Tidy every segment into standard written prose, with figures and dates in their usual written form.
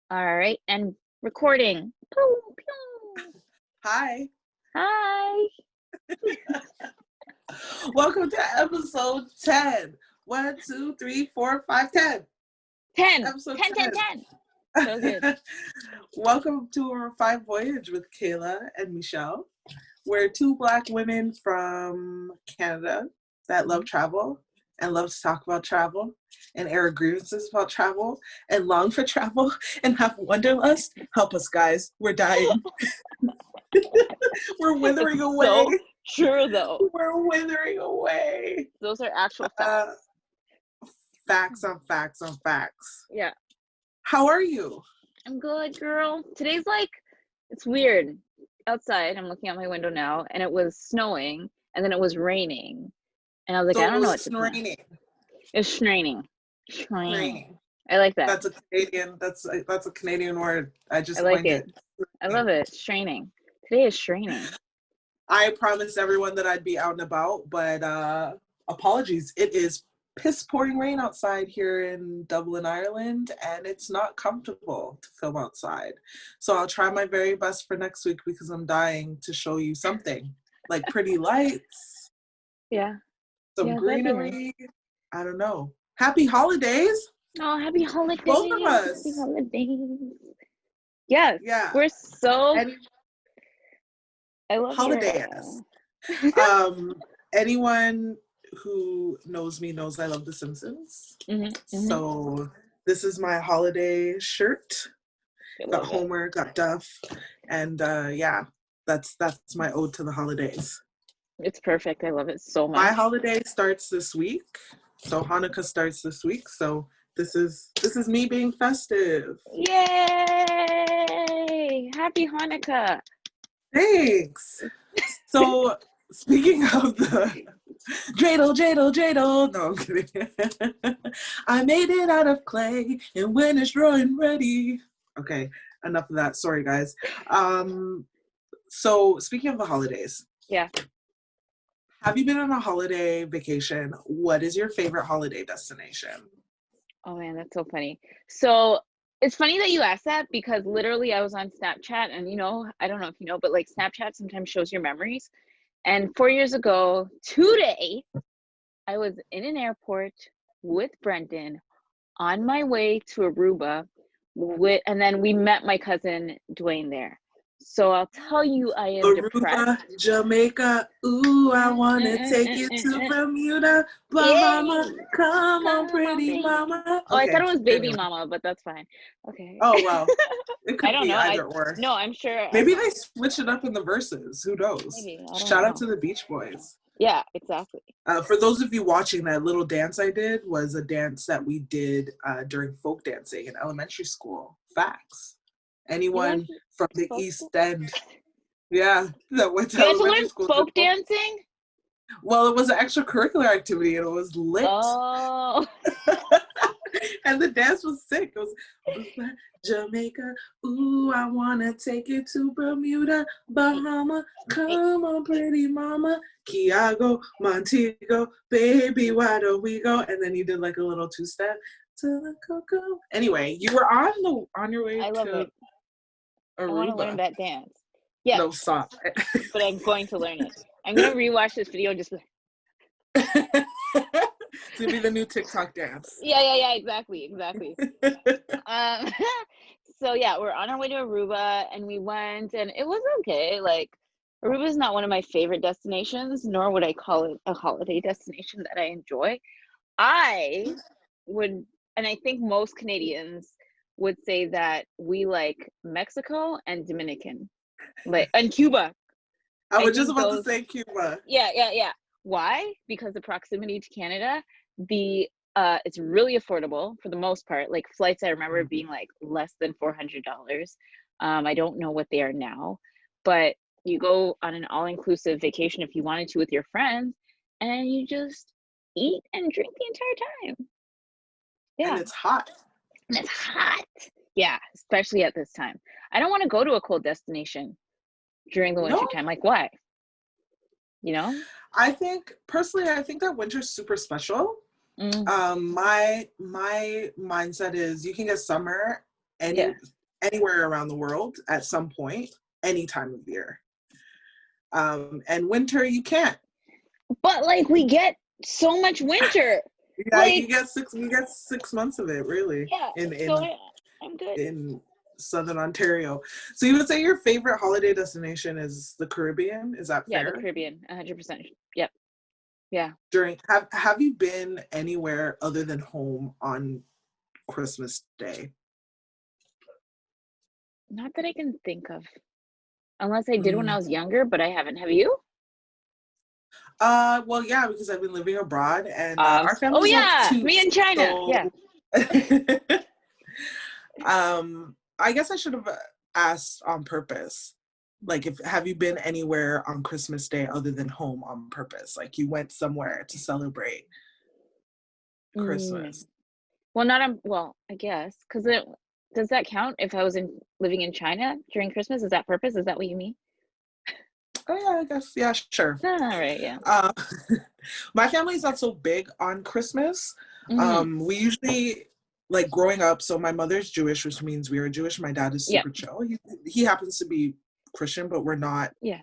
All right, and recording. Pew, pew. Hi. Hi. Welcome to episode 10. 1, 2, 3, 4, 5, 10. 10. Episode 10, 10, 10. So good. 10. Welcome to our Voyage with Kaila and Michelle. We're two Black women from Canada that love travel and love to talk about travel and air grievances about travel and long for travel and have wanderlust. Help us, guys. We're dying. We're withering away. So true, though. We're withering away. Those are actual facts. Facts on facts on facts. Yeah. How are you? I'm good, girl. Today's it's weird. Outside, I'm looking out my window now, and it was snowing, and then it was raining. And I was like, I don't know what to do. It's raining. Raining. I like that. That's a Canadian word. I like it. I love it. It's raining. Today is raining. I promised everyone that I'd be out and about, but apologies. It is piss pouring rain outside here in Dublin, Ireland, and it's not comfortable to film outside. So I'll try my very best for next week because I'm dying to show you something like pretty lights. Yeah. Some greenery. Nice. I don't know. Happy holidays. Oh, happy holidays. Both of us. Happy holidays. Yes. Yeah. We're so I love holidays. Anyone who knows me knows I love The Simpsons. So this is my holiday shirt. Got Homer, got Duff, and that's my ode to the holidays. It's perfect. I love it so much. My holiday starts this week, so Hanukkah starts this week. So this is me being festive. Yay! Happy Hanukkah. Thanks. So speaking of the dreidel, no, I'm kidding. I made it out of clay, and when it's raw and ready. Okay, enough of that. Sorry, guys. So speaking of the holidays. Yeah. Have you been on a holiday vacation? What is your favorite holiday destination? Oh man, that's so funny. So it's funny that you asked that because literally I was on Snapchat and I don't know if you know, but Snapchat sometimes shows your memories. And 4 years ago today, I was in an airport with Brendan on my way to Aruba and then we met my cousin Dwayne there. So I'll tell you, I am Aruba, depressed. Jamaica, ooh, I want to take you to Bermuda. Mama, come on, pretty mama. Okay. Oh, I thought it was baby mama, but that's fine. Okay. Oh, well. It could I don't be know. either or. No, I'm sure. Maybe they switch it up in the verses. Who knows? Maybe. Shout out to the Beach Boys. Yeah, exactly. For those of you watching, that little dance I did was a dance that we did during folk dancing in elementary school. Facts. Anyone from the East End, that went to elementary school. Folk dancing? Well, it was an extracurricular activity and it was lit. Oh. And the dance was sick. It was Jamaica, ooh, I wanna take you to Bermuda, Bahama, come on, pretty mama, Kiago, Montego, baby, why don't we go? And then you did a little two-step to the cocoa. Anyway, you were on your way to Aruba. I want to learn that dance. Yeah. No, stop. But I'm going to learn it. I'm going to rewatch this video and just to be the new TikTok dance. Yeah, exactly. So yeah, we're on our way to Aruba and we went and it was okay. Aruba is not one of my favorite destinations, nor would I call it a holiday destination that I enjoy. I would, and I think most Canadians would say that we like Mexico and Dominican, and Cuba. I was just about to say Cuba. Yeah. Why? Because the proximity to Canada, it's really affordable for the most part. Flights, I remember being less than $400. I don't know what they are now, but you go on an all-inclusive vacation if you wanted to with your friends, and you just eat and drink the entire time. Yeah. And it's hot. Yeah, especially at this time. I don't want to go to a cold destination during the winter time. Why? I think that winter's super special. My mindset is you can get summer anywhere around the world at some point, any time of year. And winter, you can't. But like we get so much winter. Yeah, Like you get we get 6 months of it, really, yeah, in so I'm good. in Southern Ontario. So you would say your favorite holiday destination is the Caribbean? Is that Yeah, the fair? Caribbean, 100%. Yep. Yeah. Have you been anywhere other than home on Christmas Day? Not that I can think of. Unless I did when I Mm. was younger, but I haven't. Have you? Well, yeah, because I've been living abroad, and our Oh family's not yeah, too. me in China. So, Yeah. I guess I should have asked on purpose. Like, if have you been anywhere on Christmas Day other than home on purpose? Like, you went somewhere to celebrate Mm. Christmas. Well, not on. Well, I guess because it does that count if I was in living in China during Christmas? Is that purpose? Is that what you mean? Oh yeah, I guess yeah, sure. All right. Yeah. Uh, my family's not so big on Christmas. Hmm. We usually like growing up. So my mother's Jewish, which means we are Jewish. My dad is Yeah. super chill. He happens to be Christian, but we're not Yeah.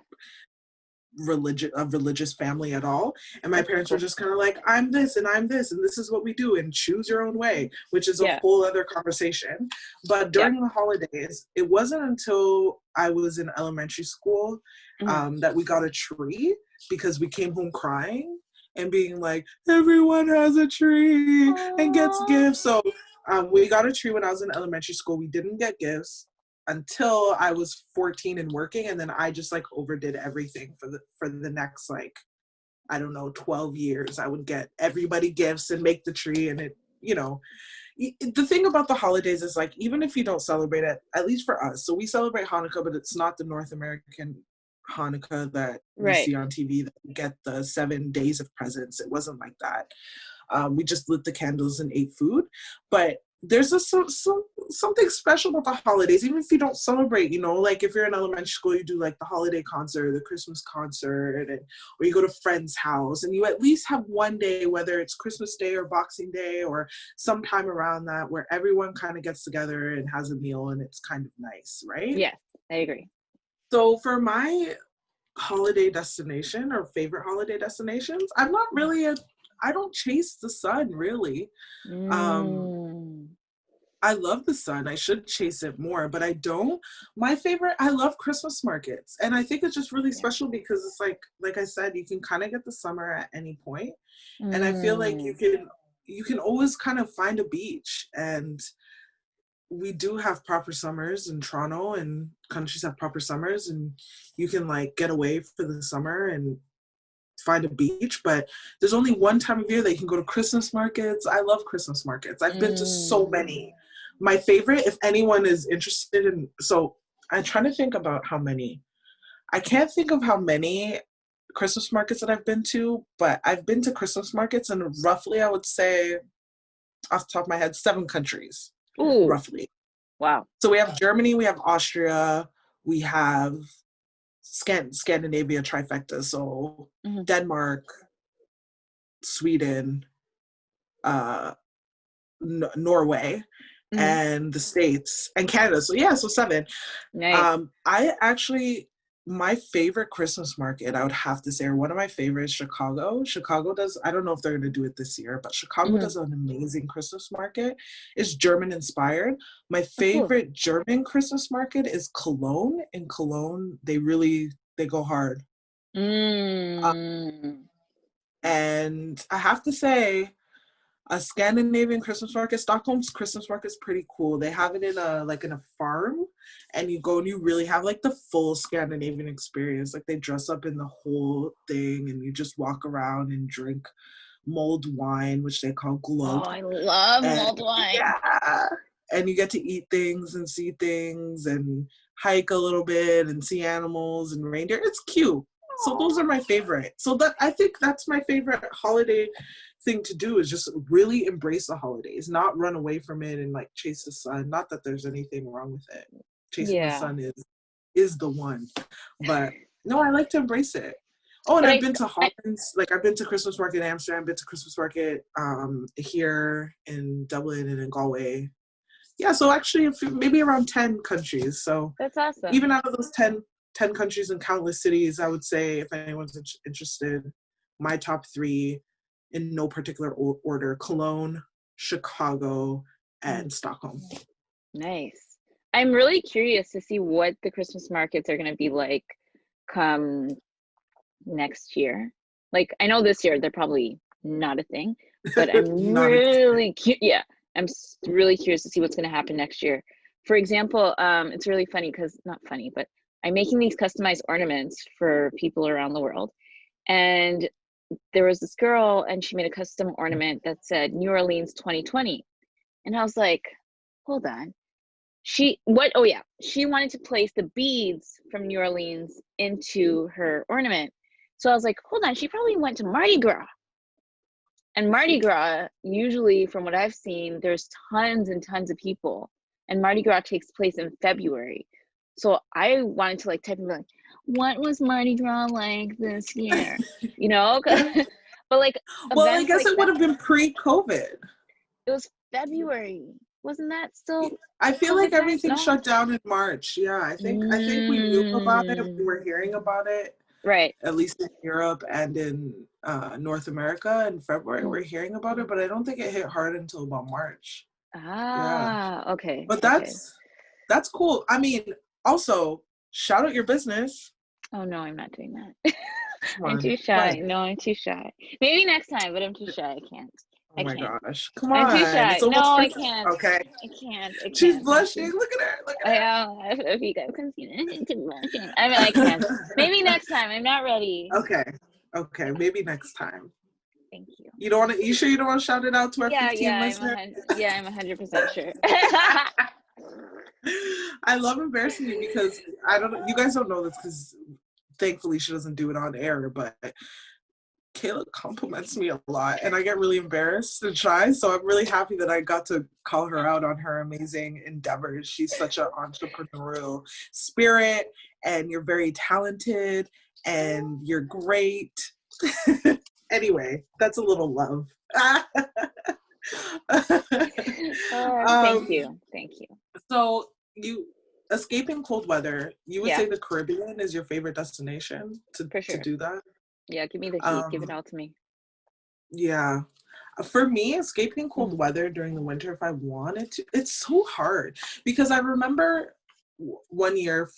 religious family at all. And my Okay. parents were Cool. just kind of like, I'm this and I'm this and this is what we do and choose your own way, which is a Yeah. whole other conversation. But Yeah. during the holidays, it wasn't until I was in elementary school Hmm. that we got a tree because we came home crying and being like, everyone has a tree and gets Aww. gifts. So we got a tree when I was in elementary school. We didn't get gifts until I was 14 and working, and then I just like overdid everything for the next like I don't know 12 years. I would get everybody gifts and make the tree, and it the thing about the holidays is like even if you don't celebrate it, at least for us, so we celebrate Hanukkah, but it's not the North American Hanukkah that we Right. see on TV that we get the 7 days of presents. It wasn't like that. We just lit the candles and ate food. But there's something special about the holidays, even if you don't celebrate, like if you're in elementary school, you do like the holiday concert, the Christmas concert, or you go to friend's house and you at least have one day, whether it's Christmas Day or Boxing Day or sometime around that, where everyone kind of gets together and has a meal and it's kind of nice, right? Yes, I agree. So for my holiday destination or favorite holiday destinations, I don't chase the sun really. Um, Mm. I love the sun. I should chase it more, but I don't. I love Christmas markets. And I think it's just really Yeah. special because it's like I said, you can kind of get the summer at any point. And I feel like Mm. you can always kind of find a beach. And we do have proper summers in Toronto, and countries have proper summers, and you can like get away for the summer and find a beach. But there's only one time of year that you can go to Christmas markets. I love Christmas markets. I've been to so Mm. many. My favorite, if anyone is interested in, so I'm trying to think about how many. I can't think of how many Christmas markets that I've been to, but I've been to Christmas markets in roughly, I would say, off the top of my head, 7 countries, Ooh. roughly. Wow. So we have Germany, we have Austria, we have Scandinavia trifecta, so Hmm. Denmark, Sweden, uh, Norway, Hmm. and the States and Canada. So yeah, so 7. Nice. I actually, my favorite Christmas market, I would have to say, or one of my favorites, Chicago. Chicago does, I don't know if they're going to do it this year, but Chicago Hmm. does an amazing Christmas market. It's German inspired. My Oh, cool. favorite German Christmas market is Cologne. In Cologne, they go hard. Uh, Mm. and I have to say, a Scandinavian Christmas market. Stockholm's Christmas market is pretty cool. They have it in a farm, and you go and you really have like the full Scandinavian experience. Like they dress up in the whole thing, and you just walk around and drink mulled wine, which they call Oh, glug. I love And mulled wine. yeah, and you get to eat things and see things and hike a little bit and see animals and reindeer. It's cute. So those are Aw. my favorite. So that I think that's my favorite holiday thing to do is just really embrace the holidays, not run away from it and like chase the sun. Not that there's anything wrong with it. Chasing the Yeah. sun is the one. But no, I like to embrace it. Oh, and But I've been to I Holland's, like I've been to Christmas market in Amsterdam, been to Christmas market here in Dublin and in Galway. Yeah, so actually maybe around 10 countries. So That's awesome. even out of those 10 countries and countless cities, I would say if anyone's interested, my top three in no particular order: Cologne, Chicago, and Stockholm. Nice. I'm really curious to see what the Christmas markets are going to be like come next year. Like, I know this year they're probably not a thing, but I'm Not a really yeah, really curious to see what's going to happen next year. For example, it's really funny because not funny, but I'm making these customized ornaments for people around the world. And there was this girl and she made a custom ornament that said New Orleans 2020. And I was like, hold on. Oh yeah, she wanted to place the beads from New Orleans into her ornament. So I was like, hold on, she probably went to Mardi Gras. And Mardi Gras, usually from what I've seen, there's tons and tons of people. And Mardi Gras takes place in February. So I wanted to like type and be like, what was Mardi Gras like this year? You know? But like Well, I events guess like it would have been pre-COVID. it was February. Wasn't that still I feel COVID like time? everything No. shut down in March. Yeah, I think we knew about it. We Mm, were hearing about it, right. at least in Europe and in North America in February. We're hearing about it, but I don't think it hit hard until about March. Yeah, Ah, okay. but Okay. that's cool. I mean, also shout out your business. Oh no, I'm not doing that. Come I'm on, too shy. what? No, I'm too shy. Maybe next time, but I'm too shy. I can't. Oh I my can't. gosh, come I'm too on! shy. It's almost No, I Christmas. can't. Okay, I can't. I she's can't. I'm blushing. too. Look at her. Look at I her. if you guys can see it, I'm too blushing. I mean, I can't. Maybe next time. I'm not ready. Okay, okay, maybe next time. Thank you. You don't want to? You sure you don't want to shout it out to our Yeah, 15 listeners? I'm 100% sure. I love embarrassing you because I don't know. You guys don't know this because thankfully she doesn't do it on air, but Kaila compliments me a lot and I get really embarrassed and shy. So I'm really happy that I got to call her out on her amazing endeavors. She's such an entrepreneurial spirit and you're very talented and you're great. Anyway, that's a little love. Thank um, you. Thank you. so you escaping cold weather, you would Yeah, say the Caribbean is your favorite destination for to sure. do that? Yeah, give me the heat. Give it Um, all to me. yeah. For me, escaping cold Mm. weather during the winter, if I wanted to, it's so hard because I remember one year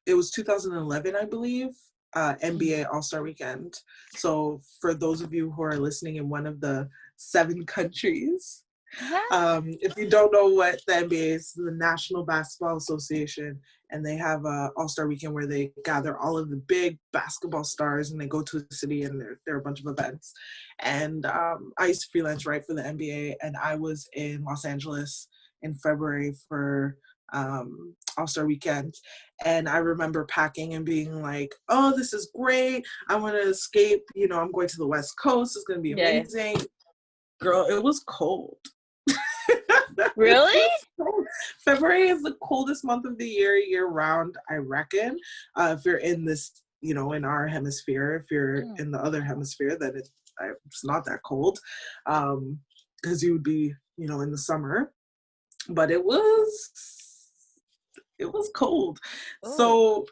it was 2011, I believe, NBA All-Star Weekend. So for those of you who are listening in one of the 7 countries, if you don't know what the NBA is, the National Basketball Association, and they have a All-Star Weekend where they gather all of the big basketball stars and they go to a city and there are a bunch of events. And I used to freelance right for the NBA, and I was in Los Angeles in February for All-Star Weekend. And I remember packing and being like, oh, this is great. I want to escape. You know, I'm going to the West Coast. It's going to be Yeah, yeah. amazing. Girl, it was cold. Really? February is the coldest month of the year round, I reckon. If you're in this, you know, in our hemisphere, if you're in the other hemisphere, then it's not that cold, because you would be, you know, in the summer. But it was cold. Oh. So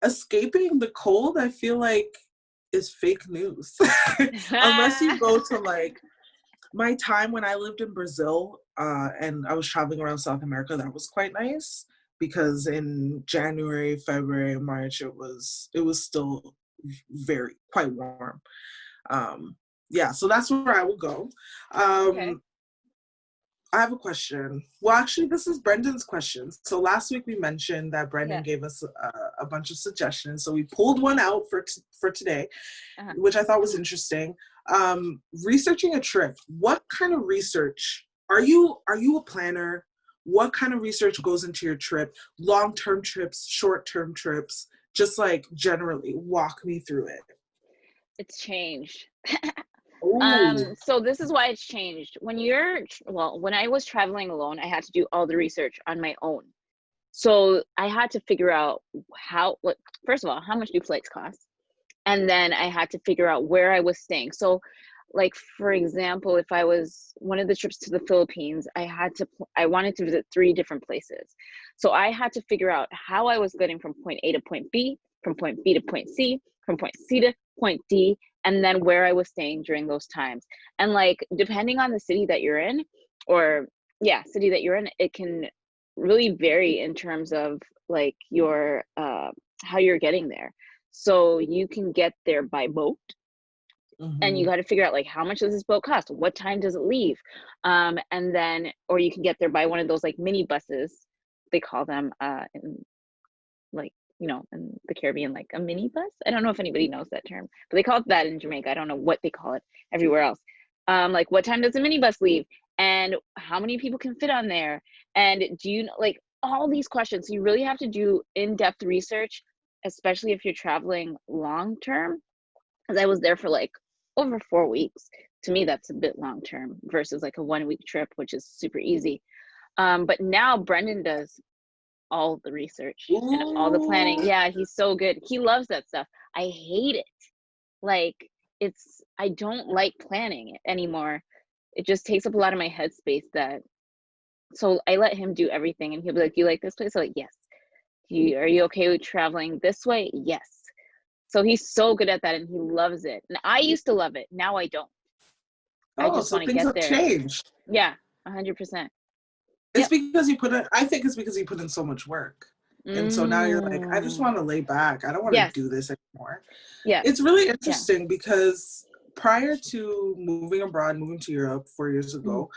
escaping the cold, I feel like is fake news, unless you go to like my time when I lived in Brazil and I was traveling around South America. That was quite nice because in January, February, March, it was still very quite warm. Yeah, so that's where I will go. Okay. I have a question. Well, actually, this is Brendan's question. So last week we mentioned that Brendan Yeah. gave us a bunch of suggestions. So we pulled one out for today, Uh-huh. which I thought was interesting. Researching a trip. What kind of research are you a planner? What kind of research goes into your trip? Long-term trips, short-term trips, just like generally walk me through it. It's changed. Oh, So this is why it's changed. When I was traveling alone, I had to do all the research on my own. So I had to figure out first of all, how much do flights cost? And then I had to figure out where I was staying. So like for example, if I was one of the trips to the Philippines, I wanted to visit 3 different places. So I had to figure out how I was getting from point A to point B, from point B to point C, from point C to point D, and then where I was staying during those times. And like depending on the city that you're in, or yeah, city that you're in, it can really vary in terms of like your how you're getting there. So you can get there by boat, and you Mm-hmm. got to figure out like how much does this boat cost, what time does it leave, and then or you can get there by one of those like mini buses, they call them in like in the Caribbean, like a mini bus. I don't know if anybody knows that term, but they call it that in Jamaica. I don't know what they call it everywhere else. Like what time does the mini bus leave, and how many people can fit on there, and do you like all these questions. So you really have to do in-depth research, especially if you're traveling long term, because I was there for like over 4 weeks. To me, that's a bit long term versus like a 1 week trip, which is super easy. But now Brendan does all the research and all the planning. Ooh. Yeah, he's so good. He loves that stuff. I hate it. Like I don't like planning it anymore. It just takes up a lot of my headspace. That so I let him do everything, and he'll be like, "You like this place?" I'm like, "Yes." Are you okay with traveling this way? Yes. So he's so good at that, and he loves it. And I used to love it. Now I don't. I Oh, just so want to things get have there. changed. Yeah, 100%. It's Yep. because you put in, I think it's because you put in so much work. And so now you're like, I just Mm. want to lay back. I don't want to Yes. do this anymore. Yes. It's really Yeah. interesting because prior to moving abroad, moving to Europe 4 years Mm-hmm. ago,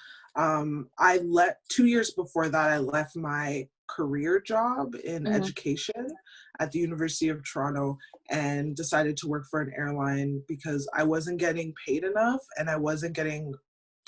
I let 2 years before that, I left my career job in Mm-hmm. education at the University of Toronto and decided to work for an airline because I wasn't getting paid enough and I wasn't getting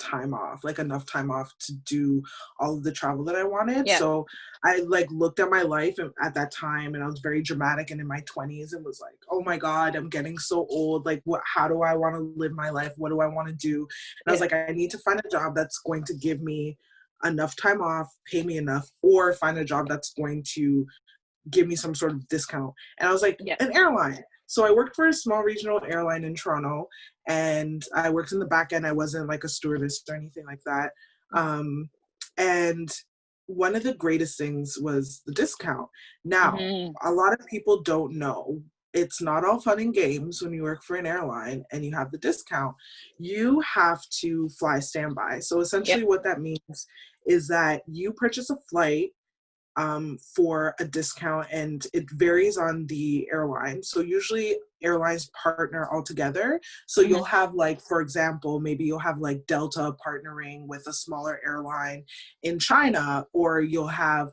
time off, like enough time off to do all of the travel that I wanted. Yeah. So I like looked at my life at that time and I was very dramatic and in my 20s and was like, oh my God, I'm getting so old. Like how do I want to live my life? What do I want to do? And I was Yeah. like, I need to find a job that's going to give me enough time off, pay me enough, or find a job that's going to give me some sort of discount. And I was like, Yeah. an airline. So I worked for a small regional airline in Toronto and I worked in the back end. I wasn't like a stewardess or anything like that. Um, and one of the greatest things was the discount. Now, Mm-hmm. a lot of people don't know it's not all fun and games when you work for an airline and you have the discount. You have to fly standby. So Yep. essentially what that means is that you purchase a flight for a discount and it varies on the airline. So usually airlines partner all together. So Mm-hmm. you'll have like, for example, maybe you'll have like Delta partnering with a smaller airline in China, or you'll have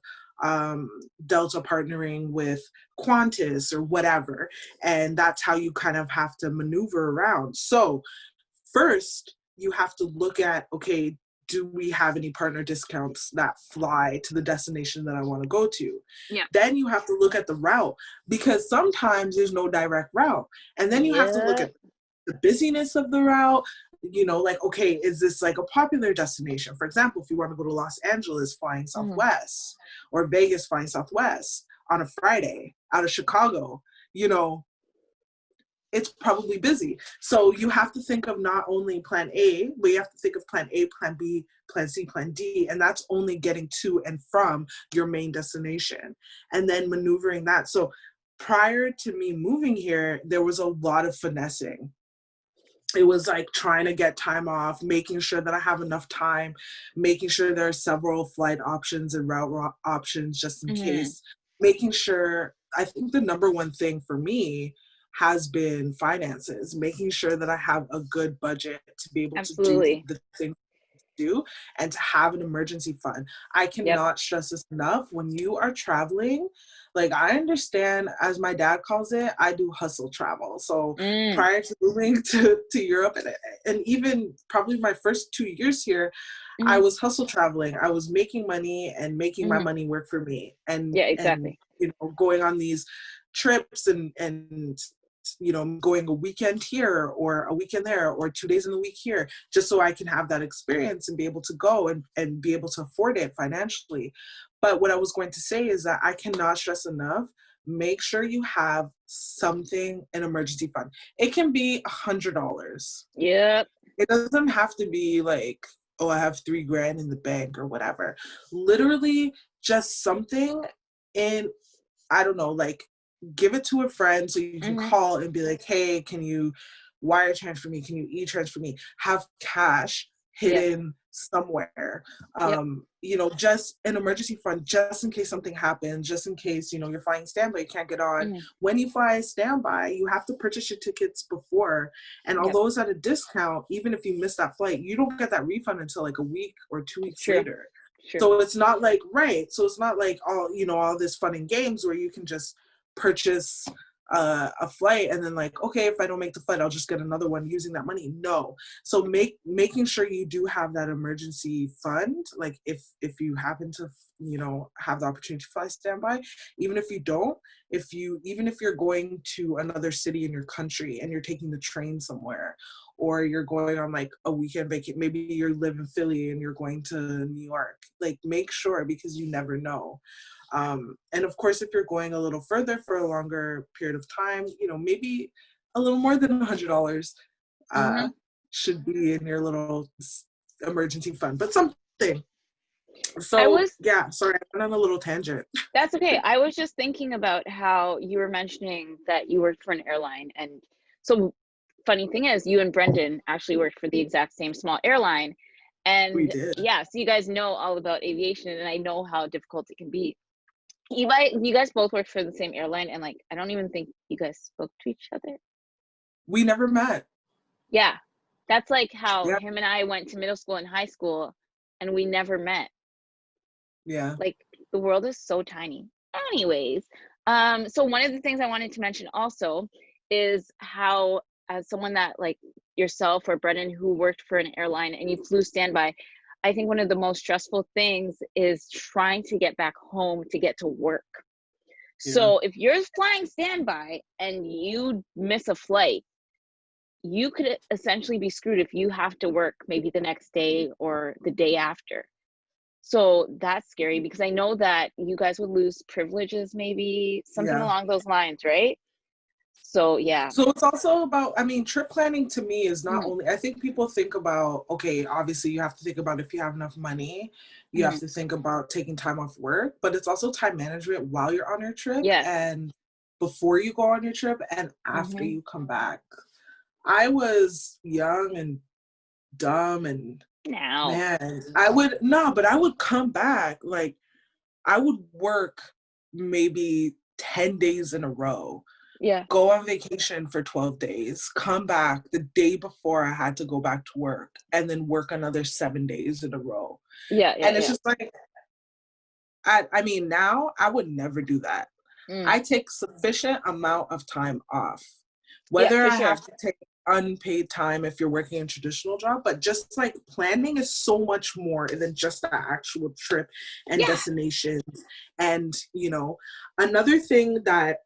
Delta partnering with Qantas or whatever. And that's how you kind of have to maneuver around. So first, you have to look at, okay, do we have any partner discounts that fly to the destination that I want to go to? Yeah. Then you have to look at the route because sometimes there's no direct route. And then you have to look Yeah. at the busyness of the route. You know, like, okay, is this like a popular destination? For example, if you want to go to Los Angeles flying Mm-hmm. Southwest or Vegas flying Southwest on a Friday out of Chicago, you know, it's probably busy. So you have to think of not only plan A, but you have to think of plan A, plan B, plan C, plan D, and that's only getting to and from your main destination and then maneuvering that. So prior to me moving here, there was a lot of finessing. It was like trying to get time off, making sure that I have enough time, making sure there are several flight options and route options just in Mm-hmm. case, making sure, I think the number one thing for me has been finances, making sure that I have a good budget to be able to do Absolutely. the things do and to have an emergency fund. I Yep. cannot stress this enough. When you are traveling, like I understand, as my dad calls it, I do hustle travel. So Mm. prior to moving to Europe and even probably my first 2 years here, I Mm-hmm. was hustle traveling. I was making money and making my Mm-hmm. money work for me Yeah, and exactly. you know, going on these trips and you know, going a weekend here or a weekend there or 2 days in the week here, just so I can have that experience and be able to go and be able to afford it financially. But what I was going to say is that I cannot stress enough, make sure you have something, an emergency fund. It can be $100. Yep. It doesn't have to be like, oh, I have $3,000 in the bank or whatever. Literally just something in, I don't know, like give it to a friend so you can Mm-hmm. call and be like, hey, can you wire transfer me? Can you e-transfer me? Have cash Yep. hidden somewhere. Yep. Just an emergency fund, just in case something happens, just in case, you're flying standby, you can't get on. Mm-hmm. When you fly standby, you have to purchase your tickets before. And Yep. although it's at a discount, even if you miss that flight, you don't get that refund until like a week or 2 weeks True. later. True. So it's not like, right. So it's not like all this fun and games where you can just purchase a flight and then like, okay, if I don't make the flight, I'll just get another one using that money. No. So making sure you do have that emergency fund, like if you happen to, have the opportunity to fly standby, even if you don't, even if you're going to another city in your country and you're taking the train somewhere, or you're going on like a weekend vacation, maybe you live in Philly and you're going to New York, like make sure, because you never know. And of course, if you're going a little further for a longer period of time, maybe a little more than $100 Mm-hmm. should be in your little emergency fund, but something. I So was yeah, sorry, I went on a little tangent. That's okay. I was just thinking about how you were mentioning that you worked for an airline. And so, funny thing is, you and Brendan actually worked for the exact same small airline. We And did. yeah, so you guys know all about aviation, and I know how difficult it can be. You guys both worked for the same airline, and like, I don't even think you guys spoke to each other. We never met. Yeah, that's like how Yeah. him and I went to middle school and high school, and we never met. Yeah. Like, the world is so tiny. Anyways, so one of the things I wanted to mention also is how, as someone that like yourself or Brennan who worked for an airline and you flew standby, I think one of the most stressful things is trying to get back home to get to work. Yeah. So if you're flying standby and you miss a flight, you could essentially be screwed if you have to work maybe the next day or the day after. So that's scary because I know that you guys would lose privileges, maybe something Yeah. along those lines, right? So yeah. So it's also about, trip planning to me is not Hmm. only, I think people think about, okay, obviously you have to think about if you have enough money, you have Hmm. to think about taking time off work, but it's also time management while you're on your trip Yes. and before you go on your trip and after Hmm. you come back. I was young and dumb and Now. man, but I would come back, like I would work maybe 10 days in a row, Yeah. go on vacation for 12 days, come back the day before I had to go back to work, and then work another 7 days in a row. Yeah. Yeah. And it's Yeah. just like, now I would never do that. Mm. I take sufficient amount of time off, Yeah, whether for I sure. have to take unpaid time if you're working a traditional job, but just like planning is so much more than just the actual trip and Yeah. destinations. And, another thing that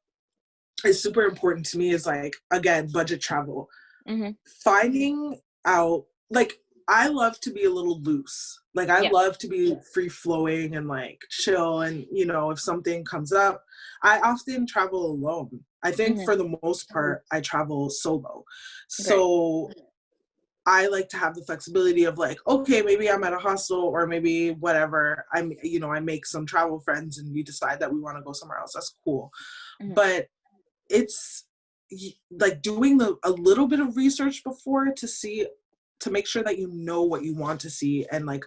is super important to me is like, again, budget travel. Hmm. Finding out, like, I love to be a little loose. Like, I Yeah. love to be free flowing and like chill. And, if something comes up, I often travel alone. I think Hmm. for the most part, I travel solo. Right. So I like to have the flexibility of like, okay, maybe I'm at a hostel or maybe whatever. I make some travel friends and we decide that we want to go somewhere else. That's cool. Hmm. But it's like doing a little bit of research before to make sure that you know what you want to see, and like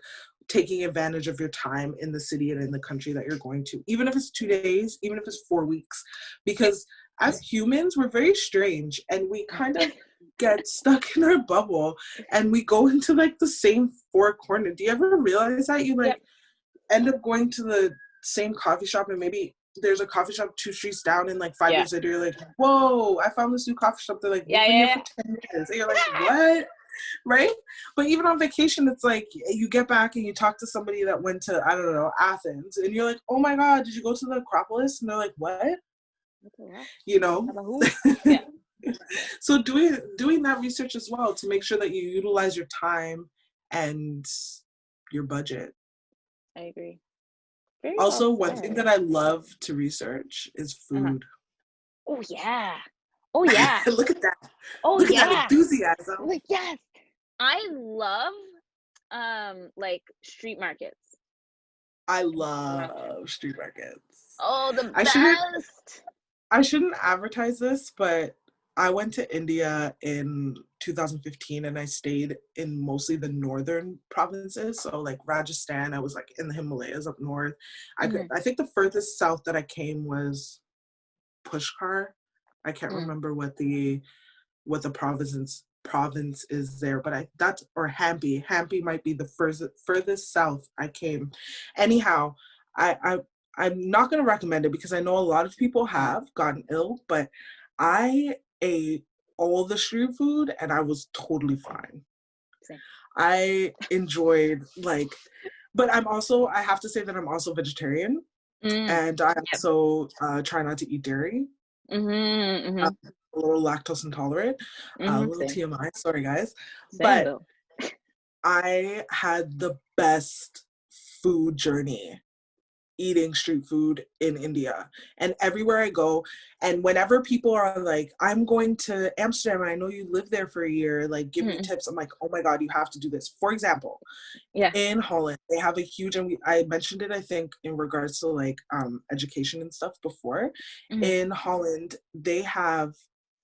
taking advantage of your time in the city and in the country that you're going to, even if it's 2 days, even if it's 4 weeks, Yep. because as humans we're very strange and we kind of get stuck in our bubble and we go into like the same four corner. Do you ever realize that you like Yep. end up going to the same coffee shop and maybe there's a coffee shop 2 streets down, and like 5 years later you're like, whoa, I found this new coffee shop. They're like, we've Yeah. been here Yeah. for 10 years. And you're like, what? Right? But even on vacation, it's like you get back and you talk to somebody that went to, I don't know, Athens, and you're like, oh my God, did you go to the Acropolis? And they're like, what? Yeah. You know? Who? Yeah. So doing that research as well to make sure that you utilize your time and your budget. I agree. Very well Also, one thing said. that I love to research is Uh-huh. food. Oh yeah. Oh yeah. Look at that. Oh Look at that yeah. enthusiasm. Like, yes. I love like street markets. I Love them. love street markets. Oh, the I shouldn't best. I shouldn't advertise this, but I went to India in 2015 and I stayed in mostly the northern provinces. So like Rajasthan, I was like in the Himalayas up north. Mm-hmm. I think the furthest south that I came was Pushkar. I can't Mm. remember what the province is there, but I that's or Hampi. Hampi might be the furthest south I came. Anyhow, I I'm not gonna recommend it because I know a lot of people have gotten ill, but I ate all the street food and I was totally fine. Same. I enjoyed like, but I have to say that I'm also vegetarian Mm. and I Yep. also try not to eat dairy. Mm-hmm. I'm Mm-hmm. a little lactose intolerant, a Mm-hmm. little Same. TMI, sorry guys. Same But though. I had the best food journey eating street food in India. And everywhere I go, and whenever people are like, I'm going to Amsterdam and I know you live there for a year, like give me Mm-mm. tips. I'm like, oh my God, you have to do this. For example, Yeah. in Holland, they have a huge, and I mentioned it, I think, in regards to like education and stuff before. Mm-hmm. In Holland, they have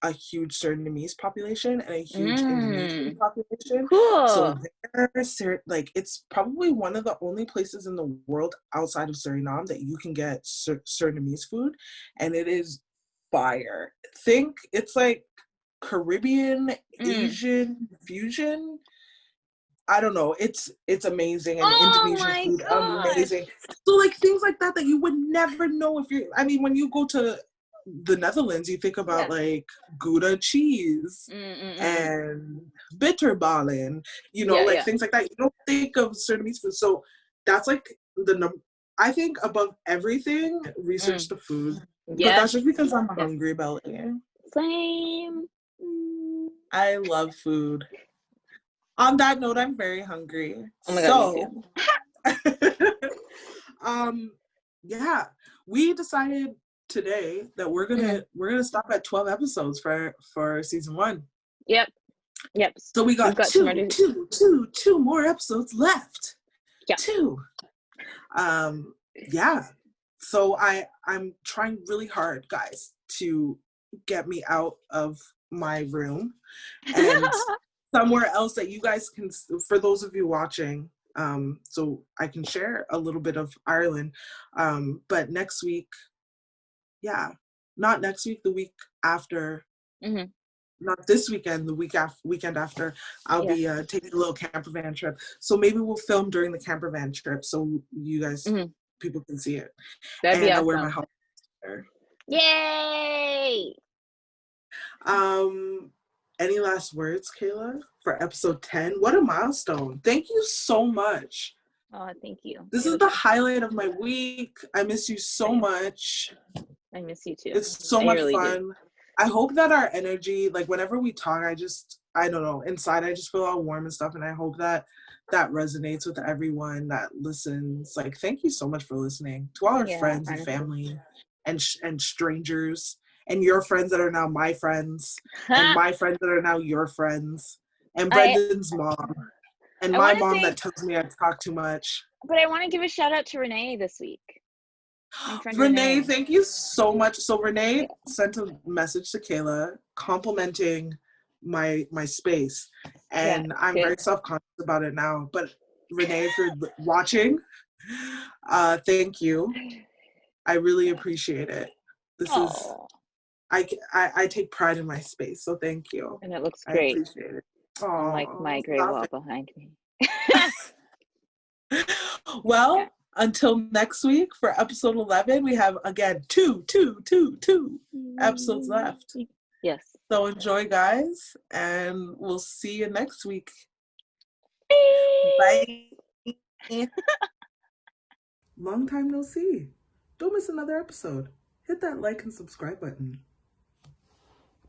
a huge Surinamese population and a huge Indonesian Mm. population. So Cool. like it's probably one of the only places in the world outside of Suriname that you can get Surinamese food, and it is fire. Think it's like Caribbean Mm. Asian fusion. I don't know. It's amazing, and Oh Indonesian my food amazing. gosh. So like things like that you would never know if you're. I mean, when you go to the Netherlands, you think about Yeah. like Gouda cheese Mm-mm-mm. and bitterballen, Yeah, like yeah. things like that. You don't think of certain meats food. So that's like I think above everything, research Mm. the food. But Yes. that's just because I'm a Yes. hungry belly. Same. Mm. I love food. On that note, I'm very hungry. Oh my God, me too. So um yeah, we decided today that Mm-hmm. we're gonna stop at 12 episodes for season 1. Yep. Yep. So we We've got got two more to. two more episodes left. Yeah. Two. Yeah. So I'm trying really hard, guys, to get me out of my room and somewhere else that you guys can, for those of you watching, so I can share a little bit of Ireland. But next week, yeah, not next week, the week after, Mm-hmm. not this weekend, the weekend after, I'll Yeah. be taking a little camper van trip. So maybe we'll film during the camper van trip so you guys, Mm-hmm. people can see it. That'd be And I'll wear my awesome. Halloween sweater. Yay! Um, any last words, Kaila, for episode 10? What a milestone. Thank you so much. Oh, thank you. This It is was the highlight of my week. I miss you so same. much. I miss you too. It's so I much really do. fun. I hope that our energy, like whenever we talk, I don't know, inside I just feel all warm and stuff. And I hope that that resonates with everyone that listens. Like, thank you so much for listening to all our Yeah, friends and honestly. family and strangers and your friends that are now my friends and Ha! my friends that are now your friends and I Brendan's mom and I my want to mom say, that tells me I talk too much. but I want to give a shout out to Renee this week. My friend Renee, Renee. thank you so much. So Renee Yeah. sent a message to Kaila complimenting my space, Yeah. and I'm Good. very self-conscious about it now. But Renee, if you're watching, thank you. I really appreciate it. This is Oh, I take pride in my space, so thank you. and it looks I great. appreciate it. Unlike my Oh, gray stop wall it. behind me. Yeah. Well, until next week for episode 11, we have again two episodes left. Yes. So enjoy, guys, and we'll see you next week. Beep. Bye. Long time no see. Don't miss another episode. Hit that like and subscribe button.